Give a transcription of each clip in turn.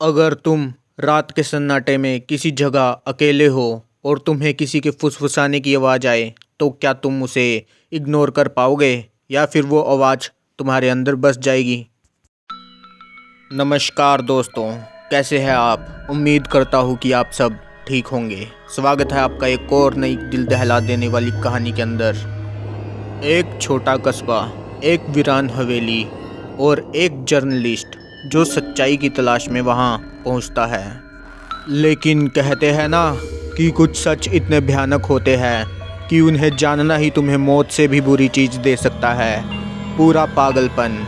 अगर तुम रात के सन्नाटे में किसी जगह अकेले हो और तुम्हें किसी के फुसफुसाने की आवाज़ आए तो क्या तुम उसे इग्नोर कर पाओगे या फिर वो आवाज़ तुम्हारे अंदर बस जाएगी। नमस्कार दोस्तों, कैसे हैं आप। उम्मीद करता हूँ कि आप सब ठीक होंगे। स्वागत है आपका एक और नई दिल दहला देने वाली कहानी के अंदर। एक छोटा कस्बा, एक वीरान हवेली और एक जर्नलिस्ट जो सच्चाई की तलाश में वहाँ पहुँचता है। लेकिन कहते हैं ना कि कुछ सच इतने भयानक होते हैं कि उन्हें जानना ही तुम्हें मौत से भी बुरी चीज़ दे सकता है। पूरा पागलपन।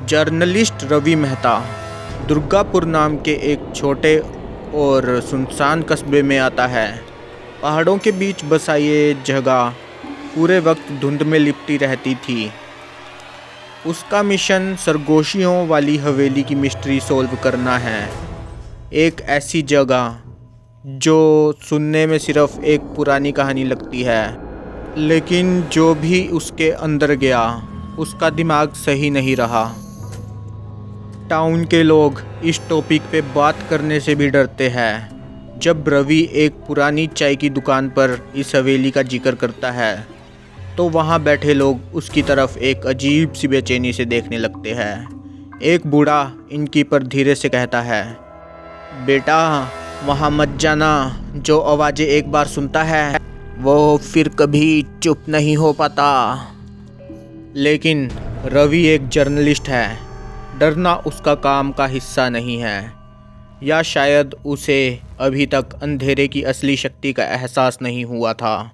जर्नलिस्ट रवि मेहता दुर्गापुर नाम के एक छोटे और सुनसान कस्बे में आता है। पहाड़ों के बीच बसा ये जगह पूरे वक्त धुंध में लिपटी रहती थी। उसका मिशन सरगोशियों वाली हवेली की मिस्ट्री सॉल्व करना है। एक ऐसी जगह जो सुनने में सिर्फ एक पुरानी कहानी लगती है, लेकिन जो भी उसके अंदर गया उसका दिमाग सही नहीं रहा। टाउन के लोग इस टॉपिक पे बात करने से भी डरते हैं। जब रवि एक पुरानी चाय की दुकान पर इस हवेली का जिक्र करता है तो वहाँ बैठे लोग उसकी तरफ एक अजीब सी बेचैनी से देखने लगते हैं। एक बूढ़ा इनकी पर धीरे से कहता है, बेटा वहाँ मत जाना। जो आवाज़ें एक बार सुनता है वो फिर कभी चुप नहीं हो पाता। लेकिन रवि एक जर्नलिस्ट है। डरना उसका काम का हिस्सा नहीं है, या शायद उसे अभी तक अंधेरे की असली शक्ति का एहसास नहीं हुआ था।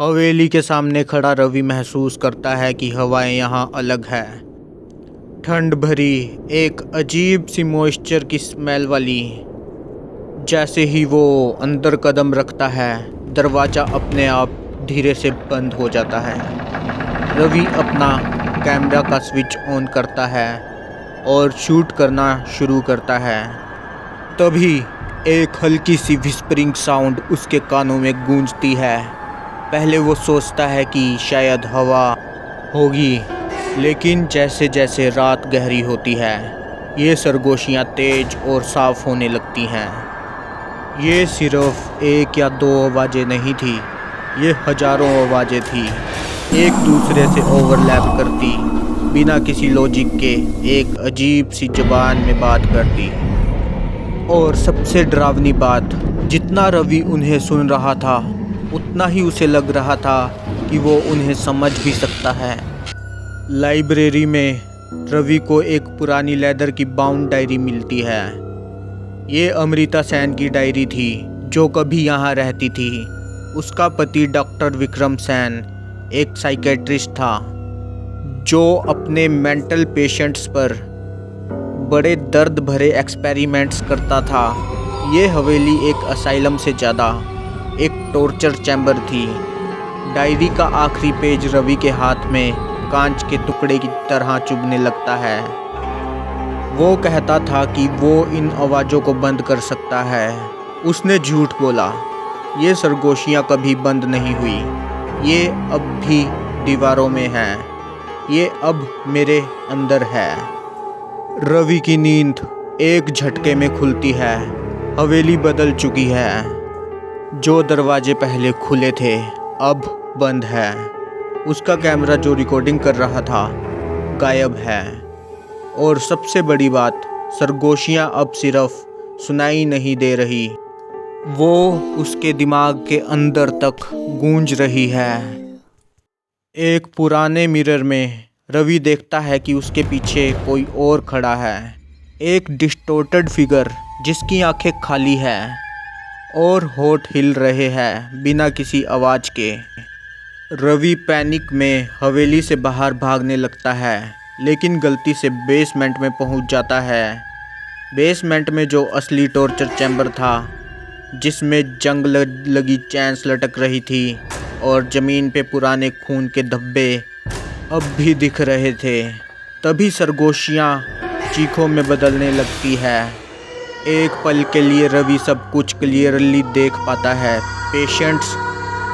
हवेली के सामने खड़ा रवि महसूस करता है कि हवाएं यहाँ अलग है। ठंड भरी, एक अजीब सी मॉइस्चर की स्मेल वाली। जैसे ही वो अंदर कदम रखता है दरवाज़ा अपने आप धीरे से बंद हो जाता है। रवि अपना कैमरा का स्विच ऑन करता है और शूट करना शुरू करता है। तभी एक हल्की सी विस्परिंग साउंड उसके कानों में गूंजती है। पहले वो सोचता है कि शायद हवा होगी, लेकिन जैसे जैसे रात गहरी होती है ये सरगोशियाँ तेज और साफ होने लगती हैं। ये सिर्फ एक या दो आवाज़ें नहीं थी, ये हज़ारों आवाज़ें थी, एक दूसरे से ओवरलैप करती, बिना किसी लॉजिक के एक अजीब सी ज़बान में बात करती। और सबसे डरावनी बात, जितना रवि उन्हें सुन रहा था उतना ही उसे लग रहा था कि वो उन्हें समझ भी सकता है। लाइब्रेरी में रवि को एक पुरानी लेदर की बाउंड डायरी मिलती है। ये अमृता सेन की डायरी थी जो कभी यहाँ रहती थी। उसका पति डॉक्टर विक्रम सेन एक साइकेट्रिस्ट था जो अपने मेंटल पेशेंट्स पर बड़े दर्द भरे एक्सपेरिमेंट्स करता था। ये हवेली एक असाइलम से ज़्यादा एक टॉर्चर चैम्बर थी। डायरी का आखिरी पेज रवि के हाथ में कांच के टुकड़े की तरह चुभने लगता है। वो कहता था कि वो इन आवाज़ों को बंद कर सकता है। उसने झूठ बोला। ये सरगोशियाँ कभी बंद नहीं हुई। ये अब भी दीवारों में है। ये अब मेरे अंदर है। रवि की नींद एक झटके में खुलती है। हवेली बदल चुकी है। जो दरवाजे पहले खुले थे अब बंद है। उसका कैमरा जो रिकॉर्डिंग कर रहा था गायब है। और सबसे बड़ी बात, सरगोशियाँ अब सिर्फ सुनाई नहीं दे रही, वो उसके दिमाग के अंदर तक गूंज रही है। एक पुराने मिरर में रवि देखता है कि उसके पीछे कोई और खड़ा है। एक डिस्टॉर्टेड फिगर जिसकी आंखें खाली है और होठ हिल रहे हैं बिना किसी आवाज़ के। रवि पैनिक में हवेली से बाहर भागने लगता है, लेकिन गलती से बेसमेंट में पहुंच जाता है। बेसमेंट में जो असली टॉर्चर चैम्बर था, जिसमें जंग लगी चैन्स लटक रही थी और ज़मीन पे पुराने खून के धब्बे अब भी दिख रहे थे। तभी सरगोशियाँ चीखों में बदलने लगती है। एक पल के लिए रवि सब कुछ क्लियरली देख पाता है। पेशेंट्स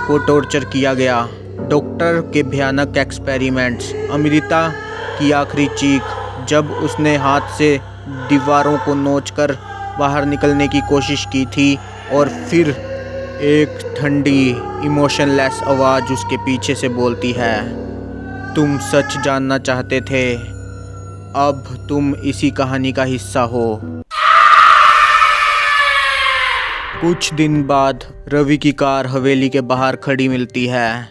को टॉर्चर किया गया, डॉक्टर के भयानक एक्सपेरिमेंट्स, अमृता की आखिरी चीख जब उसने हाथ से दीवारों को नोचकर बाहर निकलने की कोशिश की थी और फिर एक ठंडी इमोशनलेस आवाज़ उसके पीछे से बोलती है, तुम सच जानना चाहते थे, अब तुम इसी कहानी का हिस्सा हो। कुछ दिन बाद रवि की कार हवेली के बाहर खड़ी मिलती है।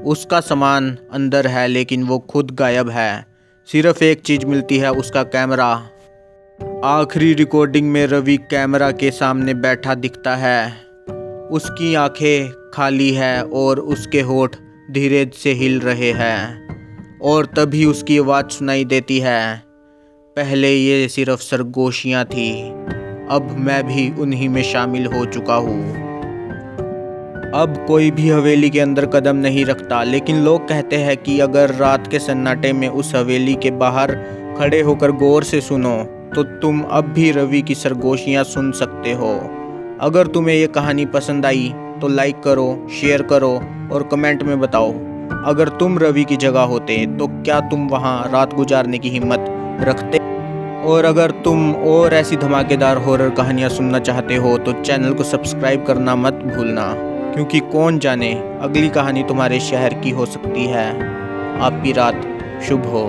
उसका सामान अंदर है लेकिन वो खुद गायब है। सिर्फ एक चीज़ मिलती है, उसका कैमरा। आखिरी रिकॉर्डिंग में रवि कैमरा के सामने बैठा दिखता है। उसकी आंखें खाली है और उसके होंठ धीरे से हिल रहे हैं और तभी उसकी आवाज़ सुनाई देती है, पहले ये सिर्फ सरगोशियाँ थी, अब मैं भी उन्हीं में शामिल हो चुका हूँ। अब कोई भी हवेली के अंदर कदम नहीं रखता, लेकिन लोग कहते हैं कि अगर रात के सन्नाटे में उस हवेली के बाहर खड़े होकर गौर से सुनो तो तुम अब भी रवि की सरगोशियाँ सुन सकते हो। अगर तुम्हें ये कहानी पसंद आई तो लाइक करो, शेयर करो और कमेंट में बताओ, अगर तुम रवि की जगह होते तो क्या तुम वहाँ रात गुजारने की हिम्मत रखते? और अगर तुम और ऐसी धमाकेदार हॉरर कहानियाँ सुनना चाहते हो तो चैनल को सब्सक्राइब करना मत भूलना, क्योंकि कौन जाने अगली कहानी तुम्हारे शहर की हो सकती है। आपकी रात शुभ हो।